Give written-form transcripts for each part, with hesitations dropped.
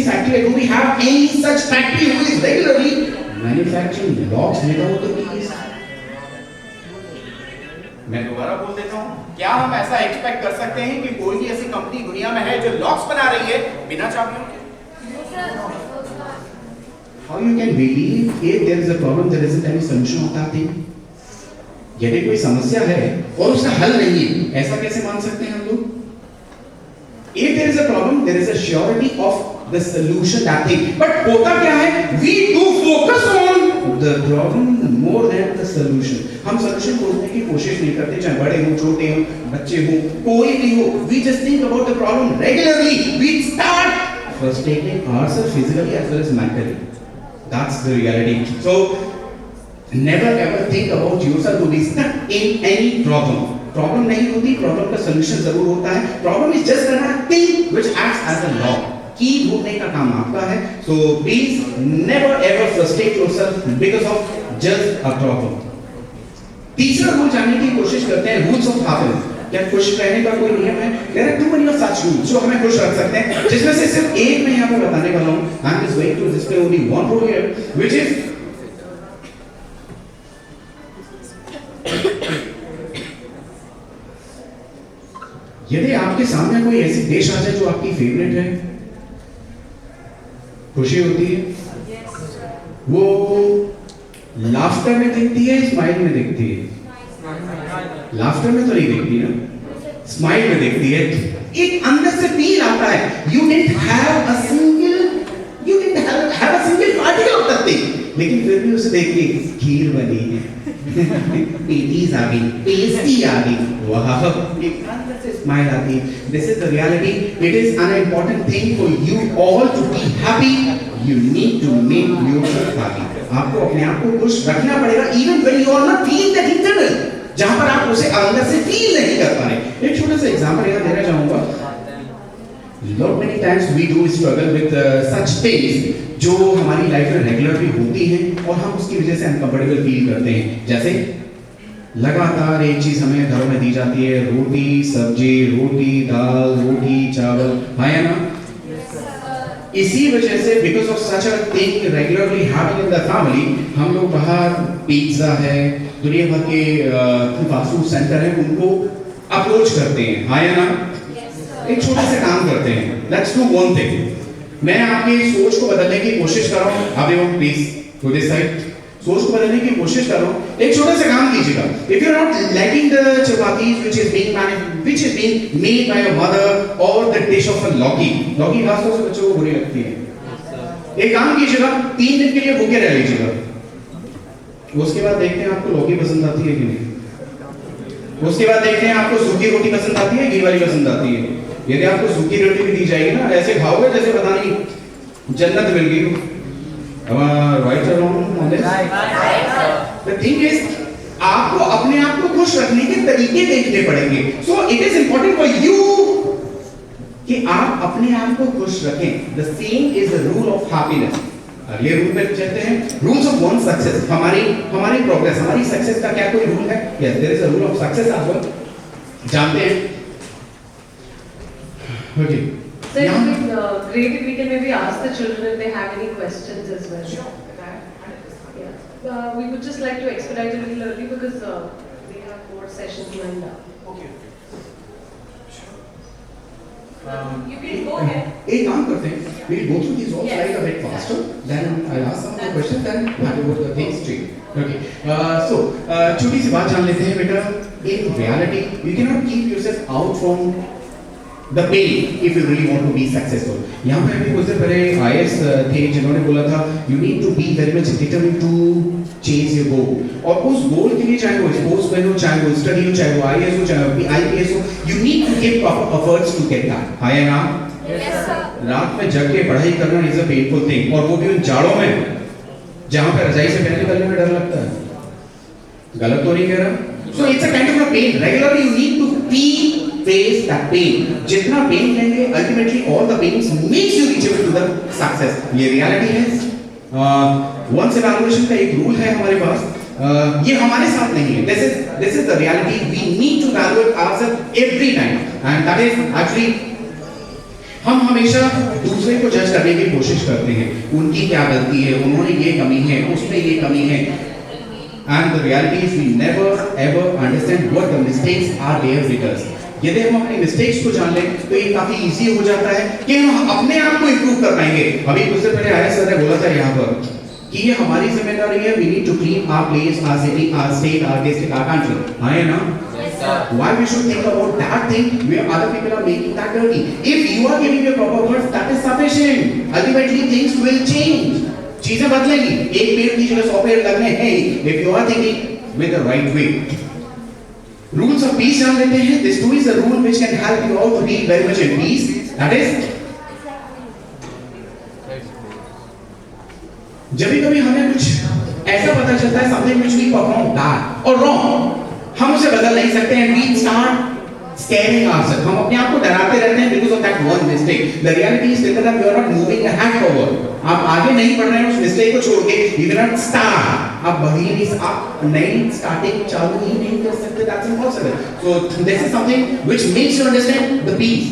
factory? Do we have any such factory who is regularly manufacturing locks without the keys? मैं दोबारा बोल देता हूँ, क्या हम ऐसा एक्सपेक्ट कर सकते हैं कि कोई भी ऐसी कंपनी दुनिया में है जो लॉक्स बना रही है बिना चाबियों के? How you can believe if there is a problem, there isn't any solution of that thing? यदि कोई समस्या है और उसका हल नहीं है, ऐसा कैसे मान सकते हैं हम लोग? If there is a problem, there is a surety of the solution that thing. But होता क्या है? We do focus on the problem more than the solution. हम solution खोजने की कोशिश नहीं करते, चाहे बड़े हो, छोटे हो, बच्चे हो, कोई भी हो. We just think about the problem regularly. We start frustrating ourselves physically as well as mentally. That's the reality. So never ever think about yourself to be stuck in any problem. Problem नहीं होती, problem का solution जरूर होता है. Problem is just a thing which acts as a law. की ढूंढने का काम आपका है. So please never ever frustrate yourself because of just a problem. तीसरा रूल जानने की कोशिश करते हैं, rules of happiness. क्या खुश रहने का कोई नियम है? There are too many of such rules जो हमें खुश रख सकते हैं, जिसमें से सिर्फ एक मैं यहाँ पे बताने वाला हूँ. I'm just going to display only one rule here, which is यदि आपके सामने कोई ऐसी डिश आ जाए जो आपकी फेवरेट है, खुशी होती है. वो लाफ्टर में दिखती है, स्माइल में दिखती है? लाफ्टर में तो नहीं दिखती ना, स्माइल में दिखती है. एक अंदर से फील आता है. You didn't have a single particle of that thing. लेकिन फिर भी उसे देख के खीर बनी है, पेटीज आ गई, पेस्ट्री आ गई, वाह, एक अंदर से स्माइल आती है. This is the reality. It is an important thing for you all to be happy. You need to make yourself happy. आपको अपने आप को खुश रखना पड़ेगा, even when you are not feeling that internal. जहां पर आप उसे अंदर से फील नहीं कर पा रहे. एक छोटा सा एग्जांपल यहाँ देना चाहूंगा. Lot many times we do struggle with such things जो हमारी लाइफ में रेगुलरली होती हैं और हम उसकी वजह से अनकंफर्टेबल फील करते हैं. जैसे लगातार एक चीज हमें घरों में दी जाती है, रोटी सब्जी, रोटी दाल, रोटी चावल, है ना? इसी वजह से because of such a thing regularly happening in the family, हम लोग बाहर पिज्जा है, दुनिया भर के फास्ट फूड सेंटर है, उनको अप्रोच करते हैं, है ना? एक छोटा सा काम करते हैं. Let's do one thing. मैं आपकी सोच को बदलने की कोशिश कर रहा हूँ. everyone please to this side. सोच को बदलने की कोशिश कर रहा हूँ. एक छोटा सा काम कीजिएगा. If you are not liking the chapatis which is being made by your mother or the dish of a loggy खासतौर से बच्चों को बुरी लगती है. एक काम कीजिएगा, 3 दिन के लिए भूखे रह लीजिएगा. उसके बाद देखते हैं आपको लौकी पसंद आती है कि नहीं. उसके बाद देखते हैं आपको सूखी रोटी पसंद आती है, घी वाली पसंद आती है. यदि आपको सूखी रोटी भी दी जाएगी ना, ऐसे खाओगे जैसे पता नहीं जन्नत मिल गई. राइट और wrong on this? The thing is आपको अपने आप को खुश रखने के तरीके देखने पड़ेंगे. So it is important for you कि आप अपने आप को खुश रखें. The same is the rule of happiness. अगले रूल पे चलते हैं. Rules of one success. हमारी प्रोग्रेस, हमारी सक्सेस का क्या कोई रूल है? Yes, there is a rule of success as well. जानते हैं? Okay. So it would be great if we can maybe ask the children if they have any questions as well. Sure. Yeah. We would just like to expedite a little early because we have more sessions lined up. Okay. Sure. You can go ahead. एक काम करते हैं. We'll go through these all slides a bit faster. Then I'll ask some more questions. Then hand over the things straight. Okay. So छोटी सी बात जान लेते हैं बेटा. In reality, you cannot keep yourself out from the pain if you really want to be successful. यहाँ पे अभी कुछ देर पहले IAS थे जिन्होंने बोला था you need to be very much determined to chase your goal. और उस गोल के लिए चाहे वो स्पोर्ट्समैन हो, चाहे वो स्टडी हो, चाहे वो IAS हो, चाहे वो IPS हो, you need to give proper efforts to get that. हाँ या ना? Yes sir. रात में जग के पढ़ाई करना is a painful thing. और वो भी उन जाड़ों में जहाँ पे रजाई से पहले निकलने में डर लगता है. गलत तो नहीं कह रहा? So it's a kind of a pain. Regularly you need to face that pain. जितना pain लेंगे, ultimately all the pains makes you reachable to the success. ये reality है. Once evaluation का एक rule है हमारे पास. ये हमारे साथ नहीं है. This is the reality. We need to evaluate ourselves every time, and that is actually हम हमेशा दूसरे को जज करने की कोशिश करते हैं, उनकी क्या गलती है, उन्होंने ये कमी है, उसमें ये कमी है। And the reality is we never ever understand what the mistakes are there with us. यदि हम अपनी मिस्टेक्स को जान लें तो ये काफी इजी हो जाता है कि हम अपने आप को इंप्रूव कर पाएंगे। अभी कुछ देर पहले आया सर ने बोला था यहाँ पर कि ये हमारी जिम्मेदारी है, we need to clean our place, our city, our state, our district, our country. हाँ है ना? Why we should think about that thing where other people are making that dirty? If you are giving your proper words, that is sufficient. Ultimately things will change. चीजें बदलेंगी। एक पेड़ की जगह 100 पेड़ लगने हैं। If you are thinking with the right way. Rules of peace जान लेते हैं. This too is a rule which can help you all to be very much in peace. That is, जब कभी हमें कुछ ऐसा पता चलता है something which we perform bad or wrong, हम उसे बदल नहीं सकते हैं। We start scaring ourselves. हम अपने आप को डराते रहते हैं because of that one mistake. The reality is that you are not moving ahead forward. आप आगे नहीं बढ़ रहे हैं उस मिस्टेक को छोड़ के। You cannot start. आप बढ़ ही नहीं, आप नई स्टार्टिंग चालू ही नहीं कर सकते। That's impossible. So this is something which makes you understand the peace.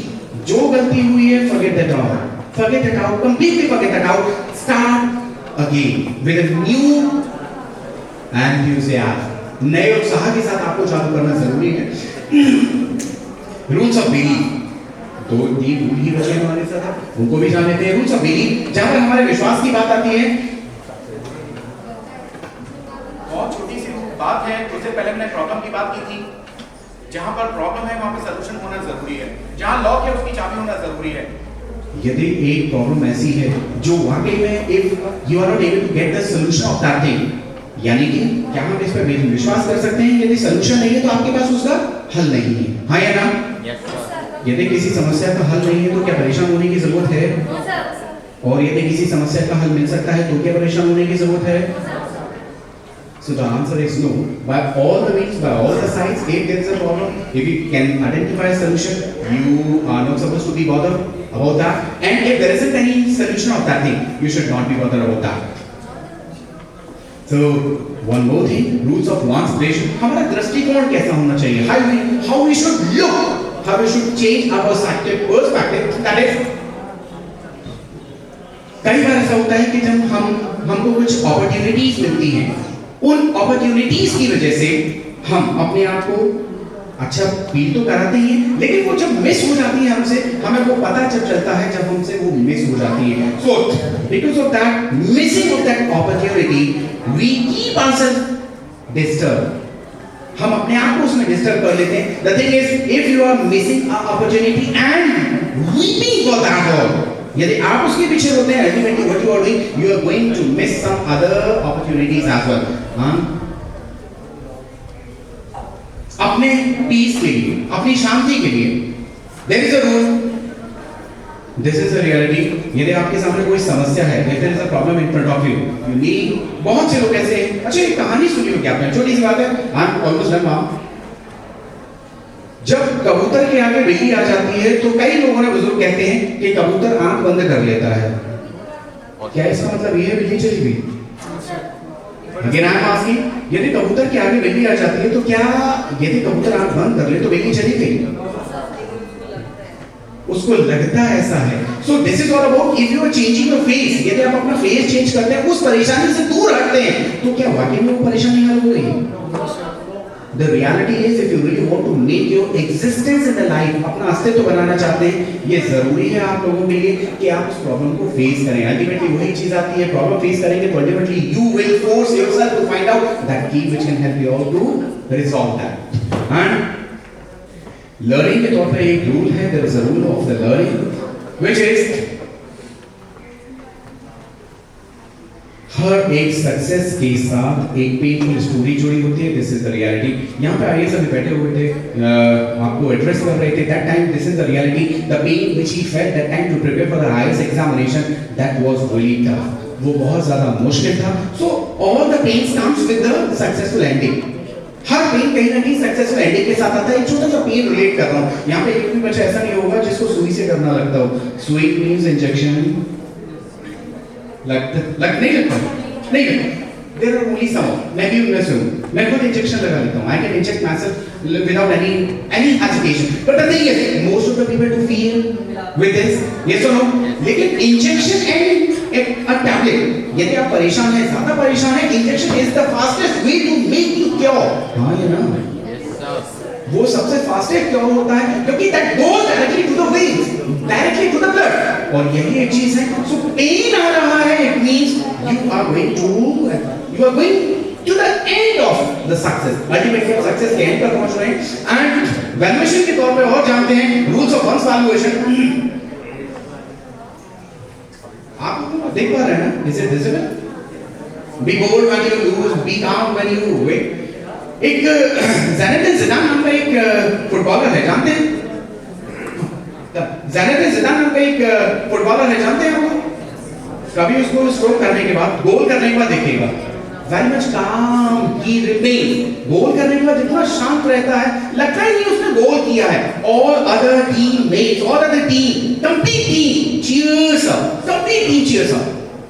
जो गलती हुई है, forget that out. Forget it out. Completely forget that out. Start again with a new enthusiasm. नए उत्साह के साथ आपको चालू करना जरूरी है। रूल्स ऑफ बिलीफ, तो ये रूल ही बचे हमारे साथ, उनको भी जान लेते हैं। रूल्स ऑफ बिलीफ, जहां पर हमारे विश्वास की बात आती है, बहुत छोटी सी बात है। उससे पहले मैंने प्रॉब्लम की बात की थी। जहां पर प्रॉब्लम है वहां पे सलूशन होना जरूरी है। जहां लॉक है उसकी चाबी होना जरूरी है। यदि एक प्रॉब्लम ऐसी है जो वाकई में if you are not able to get the solution of that thing, यानी कि क्या हम इस पर विश्वास कर सकते हैं यदि सॉल्यूशन नहीं है तो आपके पास उसका हल नहीं है। हाँ या ना? यदि किसी समस्या का हल नहीं है तो क्या परेशान होने की जरूरत है? और यदि किसी समस्या का हल मिल सकता है तो क्या परेशान होने की जरूरत है? So the answer is no. By all the means, by all the sides, if there is a problem, if you can identify a solution, you are not supposed to be bothered about that. And if there isn't any solution of that thing, you should not be bothered about that. So one more thing, rules of one's relation. हमारा दृष्टिकोण कैसा होना चाहिए? How we should look, how we should change our perspective. That is, कई बार ऐसा होता है कि जब हमको कुछ अपॉर्चुनिटीज मिलती हैं, उन अपॉर्चुनिटीज की वजह से हम अपने आप को अच्छा फील तो कराते हैं, लेकिन वो जब मिस हो जाती है हमसे, हमें वो पता जब चलता है जब हमसे वो मिस हो जाती है। So because of that missing of that opportunity, we keep ourselves disturbed. हम अपने आप को उसमें डिस्टर्ब कर लेते हैं। The thing is, if you are missing an opportunity and weeping for that all, यदि आप उसके पीछे होते हैं, ultimately what you are doing, you are going to miss some other opportunities as well. अपने पीस के लिए, अपनी शांति के लिए, there is a rule. This is a reality. यदि आपके सामने कोई समस्या है, if there is a problem in front of you, you need, बहुत से लोग ऐसे हैं, अच्छा एक कहानी सुनी हो क्या आपने? छोटी सी बात है, I'm almost done now. जब कबूतर के आगे बिल्ली आ जाती है तो कई लोगों ने, बुजुर्ग कहते हैं कि कबूतर आंख बंद कर लेता है। क्या इसका मतलब ये है बिल्ली चली गई? Again I am asking, यदि कबूतर के आगे बिल्ली आ जाती है तो क्या यदि कबूतर आंख बंद कर ले तो बिल्ली चली गई? उसको लगता ऐसा है। So this is all about if you are changing your face, यदि आप अपना फेस चेंज करते हैं, उस परेशानी से दूर हटते हैं, तो क्या वाकई में वो परेशानी हल हो गई? The reality is, if you really want to make your existence in the life, अपना अस्तित्व बनाना चाहते हैं, ये जरूरी है आप लोगों के लिए कि आप उस प्रॉब्लम को फेस करें। अल्टीमेटली वही चीज आती है, प्रॉब्लम फेस करेंगे तो ultimately you will force yourself to find out that key which can help you all to resolve that. And learning के तौर पे एक रूल है, there is a rule of the learning, which is हर एक success के साथ एक painful story जुड़ी होती है। This is the reality. यहाँ पे आइए सभी बैठे हुए थे, आपको एड्रेस कर रहे थे। That time this is the reality, the pain which he felt that time to prepare for the IAS examination, that was really tough. वो बहुत ज्यादा मुश्किल था। So all the pains comes with the successful ending. हर pain कहीं ना कहीं successful ending के साथ आता है। एक छोटा सा पेन रिलेट कर रहा हूँ यहाँ पे, एक भी बच्चा ऐसा नहीं होगा जिसको सुई से करना लगता हो। सुई मींस इंजेक्शन, नहीं लगता। देयर आर ओनली सम, मैं भी उनमें से हूं। मैं खुद इंजेक्शन लगा लेता हूँ. I can inject myself without any hesitation. But the thing is, most of the people do feel with this, yes or no? लेकिन इंजेक्शन एंड a tablet, यदि आप परेशान हैं, ज़्यादा परेशान हैं, injection is the fastest way to make you cure. हाँ ये ना. वो सबसे फास्टेस्ट क्यों होता है क्योंकि that goes directly to the veins, directly to the blood. और यही एक चीज है. So पेन आ रहा है, it means you are going to the end of the success. Ultimately आप success के end पर पहुंच रहे हैं. And valuation के तौर पे और जानते हैं rules of one's valuation. आप देख पा रहे हैं ना? Is it visible? Be bold when you lose, be calm when you win. एक ज़ैनेडिन ज़िदान नाम का एक फुटबॉलर है, जानते हैं? ज़ैनेडिन ज़िदान नाम का एक फुटबॉलर है, जानते हैं आपको? कभी उसको स्ट्रोक करने के बाद, गोल करने के बाद देखिएगा, very much calm, he remains. गोल करने के बाद इतना शांत रहता है, लगता ही नहीं उसने गोल किया है. All other teammates, all other team, complete team cheers up, complete team cheers up.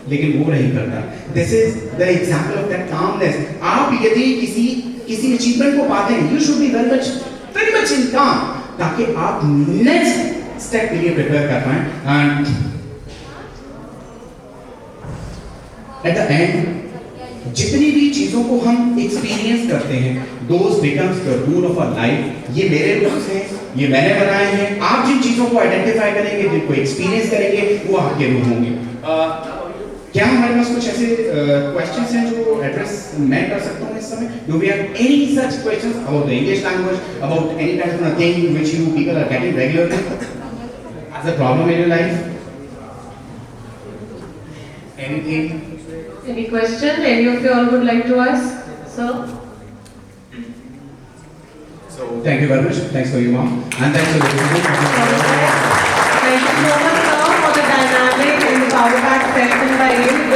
लेकिन वो नहीं करता. This is the example of that calmness. आप यदि किसी अचीवमेंट को पाते हैं, you should be very much in calm, ताकि आप नेक्स्ट स्टेप के लिए प्रिपेयर कर पाएं. And at the end, जितनी भी चीजों को हम एक्सपीरियंस करते हैं, those becomes the rule of our life. ये मेरे रूल्स हैं, ये मैंने बनाए हैं. आप जिन चीजों को आइडेंटिफाई करेंगे, जिनको एक्सपीरियंस करेंगे, वो आपके रूल होंगे. क्या हमारे पास कुछ ऐसे क्वेश्चंस हैं जो एड्रेस मैं कर सकता हूँ इस समय? Do we have any such questions about the English language, about any kind of a thing which you people are getting regularly as a problem in your life? Anything? Any question? Any of you all would like to ask, sir? So Thank you very much. Thanks for your mom. And thanks for the Thank you so much, sir, for the dynamic and the power pack session by you.